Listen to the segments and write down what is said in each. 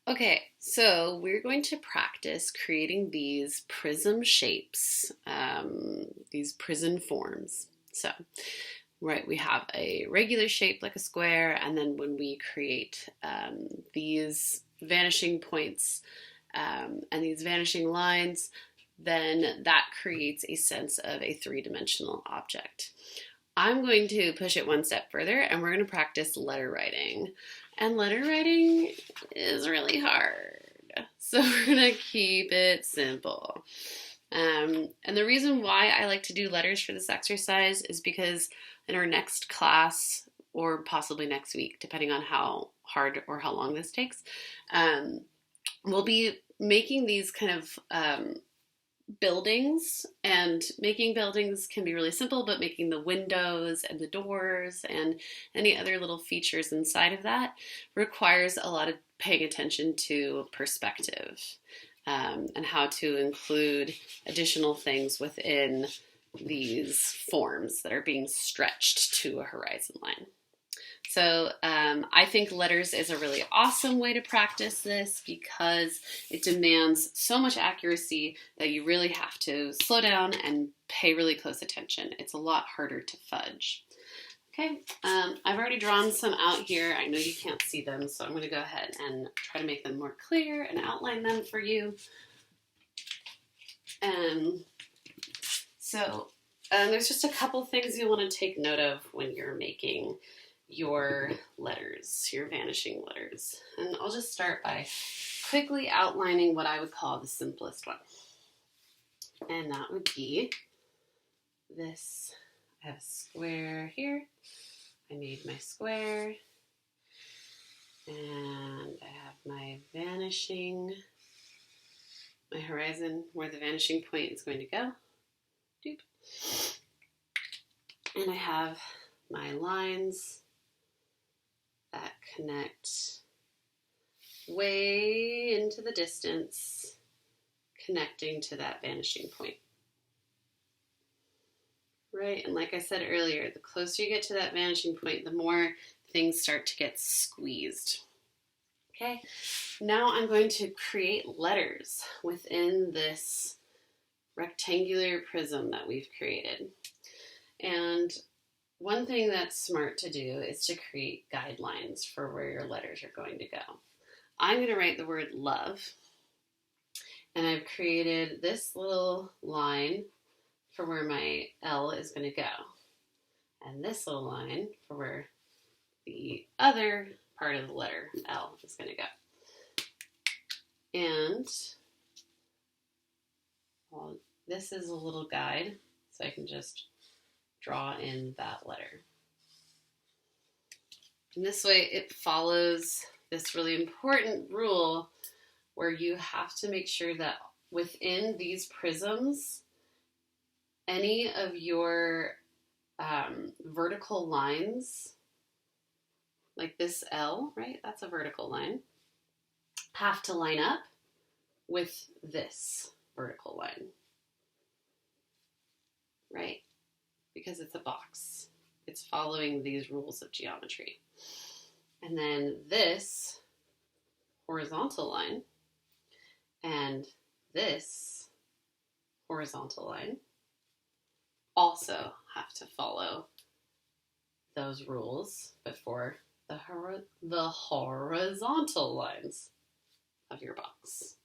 Okay, so we're going to practice creating these prism shapes, these prism forms. So, right, we have a regular shape like a square, and then when we create these vanishing points and these vanishing lines, then that creates a sense of a three-dimensional object. I'm going to push it one step further and we're going to practice letter writing. And letter writing is really hard. So we're going to keep it simple. And the reason why I like to do letters for this exercise is because in our next class, or possibly next week, depending on how hard or how long this takes, we'll be making these kind of buildings, and making buildings can be really simple, but making the windows and the doors and any other little features inside of that requires a lot of paying attention to perspective, and how to include additional things within these forms that are being stretched to a horizon line. So I think letters is a really awesome way to practice this because it demands so much accuracy that you really have to slow down and pay really close attention. It's a lot harder to fudge. Okay, I've already drawn some out here. I know you can't see them, so I'm going to go ahead and try to make them more clear and outline them for you. There's just a couple things you want to take note of when you're making your letters, your vanishing letters. And I'll just start by quickly outlining what I would call the simplest one. And that would be this. I have a square here. I made my square. And I have my vanishing, my horizon, where the vanishing point is going to go. Doop. And I have my lines that connect way into the distance, connecting to that vanishing point. Right, and like I said earlier, the closer you get to that vanishing point, the more things start to get squeezed. Okay, now I'm going to create letters within this rectangular prism that we've created. And one thing that's smart to do is to create guidelines for where your letters are going to go. I'm going to write the word love, and I've created this little line for where my L is going to go, and this little line for where the other part of the letter L is going to go. And well, this is a little guide, so I can just draw in that letter. And this way it follows this really important rule where you have to make sure that within these prisms, any of your vertical lines, like this L, right? That's a vertical line, have to line up with this vertical line, right? Because it's a box. It's following these rules of geometry. And then this horizontal line and this horizontal line also have to follow those rules, but for the horizontal lines of your box.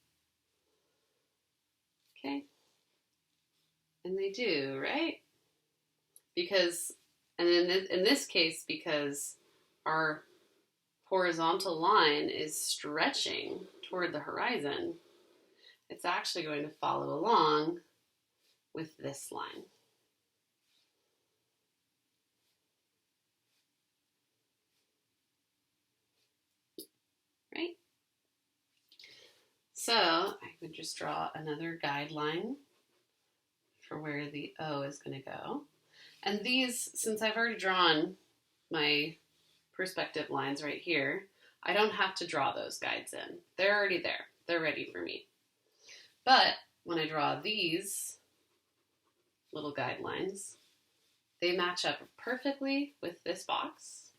Okay? And they do, right? Because, and in this case, because our horizontal line is stretching toward the horizon, it's actually going to follow along with this line. Right? So I would just draw another guideline for where the O is going to go. And these, since I've already drawn my perspective lines right here, I don't have to draw those guides in. They're already there. They're ready for me. But when I draw these little guidelines, they match up perfectly with this box,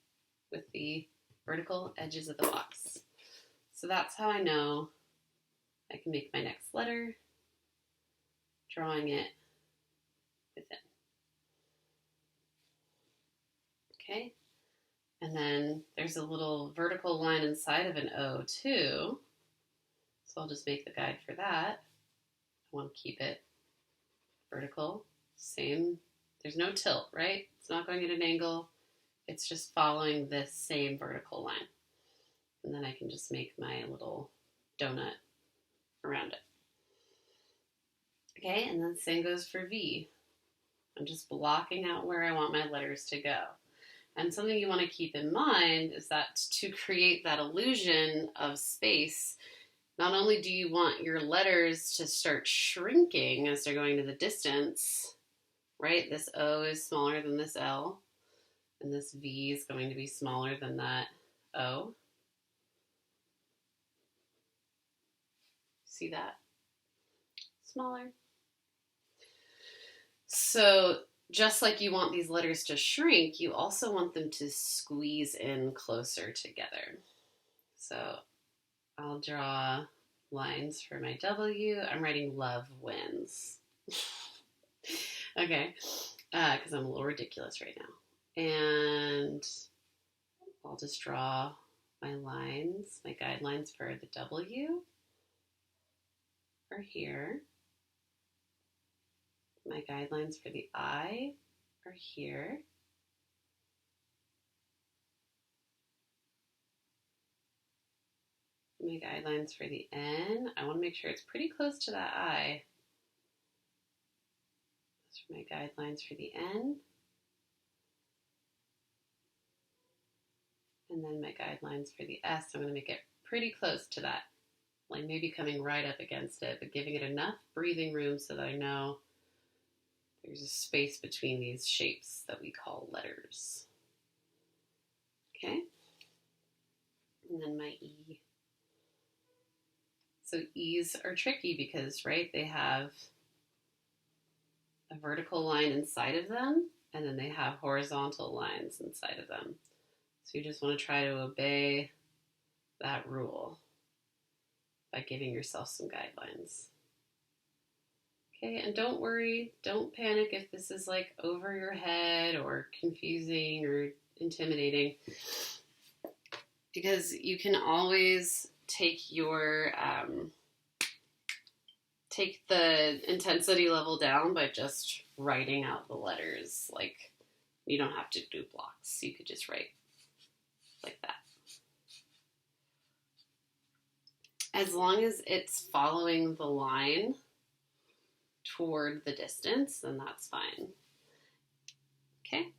with the vertical edges of the box. So that's how I know I can make my next letter, drawing it within. Okay, and then there's a little vertical line inside of an O too. So I'll just make the guide for that. I want to keep it vertical, same. There's no tilt, right? It's not going at an angle. It's just following this same vertical line. And then I can just make my little donut around it. Okay, and then the same goes for V. I'm just blocking out where I want my letters to go. And something you want to keep in mind is that to create that illusion of space, not only do you want your letters to start shrinking as they're going to the distance, right? This O is smaller than this L, and this V is going to be smaller than that O. See that? Smaller. So just like you want these letters to shrink, you also want them to squeeze in closer together. So I'll draw lines for my W. I'm writing love wins. Okay, because I'm a little ridiculous right now. And I'll just draw my lines, my guidelines for the W are here. My guidelines for the I are here. My guidelines for the N, I want to make sure it's pretty close to that I. Those are my guidelines for the N. And then my guidelines for the S, I'm going to make it pretty close to that. Like maybe coming right up against it, but giving it enough breathing room so that I know there's a space between these shapes that we call letters. Okay? And then my E. So E's are tricky because, right, they have a vertical line inside of them, and then they have horizontal lines inside of them. So you just want to try to obey that rule by giving yourself some guidelines. Okay, and don't worry, don't panic if this is like over your head or confusing or intimidating, because you can always take the intensity level down by just writing out the letters. Like, you don't have to do blocks. You could just write like that. As long as it's following the line toward the distance, then that's fine. Okay.